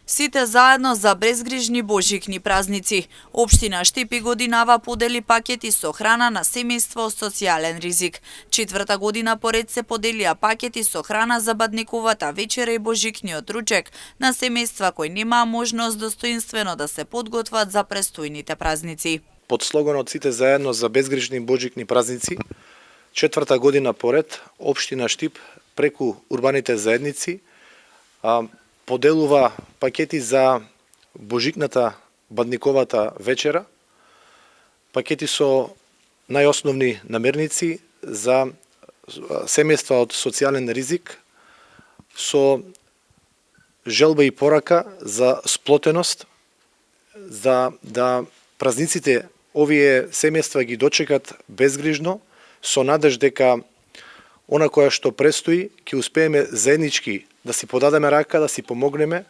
Сите заедно за безгрижни божикни празници. Општина Штип и годинава подели пакети со храна на семејство со социјален ризик. Четврта година поред се поделија пакети со храна за бадниковата вечера и божикниот ручек на семејства кои немаа можност достоинствено да се подготват за престојните празници. Под слоганот "Сите заедно за безгрижни божикни празници", четврта година поред општина Штип преку урбаните заедници поделува пакети за божикната бадниковата вечера, пакети со најосновни намерници за семејства од социјален ризик, со желба и порака за сплотеност, за да празниците овие семејства ги дочекат безгрижно, со надеж дека она која што престои ќе успееме заеднички да си подадеме рака, да си помогнеме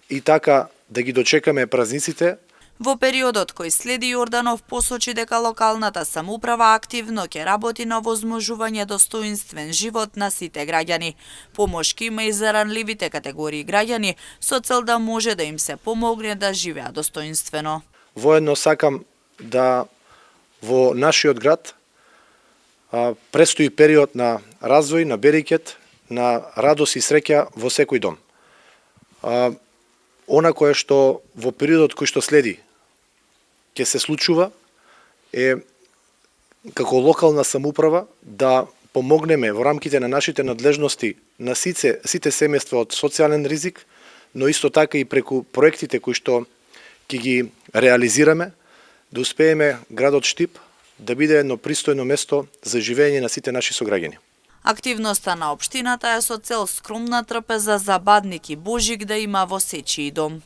и така да ги дочекаме празниците. Во периодот кој следи, Јорданов посочи дека локалната самоуправа активно ќе работи на возможување достоинствен живот на сите граѓани. Помош ќе има и за ранливите категории граѓани со цел да може да им се помогне да живеат достоинствено. Воедно сакам да во нашиот град престои период на развој, на берекет, на радост и среќа во секој дом. Она кое што во периодот кој што следи ќе се случува е како локална самоуправа да помогнеме во рамките на нашите надлежности на сите семејства од социјален ризик, но исто така и преку проектите кои што ќе ги реализираме, да успееме градот Штип да биде едно пристојно место за живење на сите наши сограѓани. Активноста на општината е со цел скромна трпеза за бадник и божик да има во сечиј дом.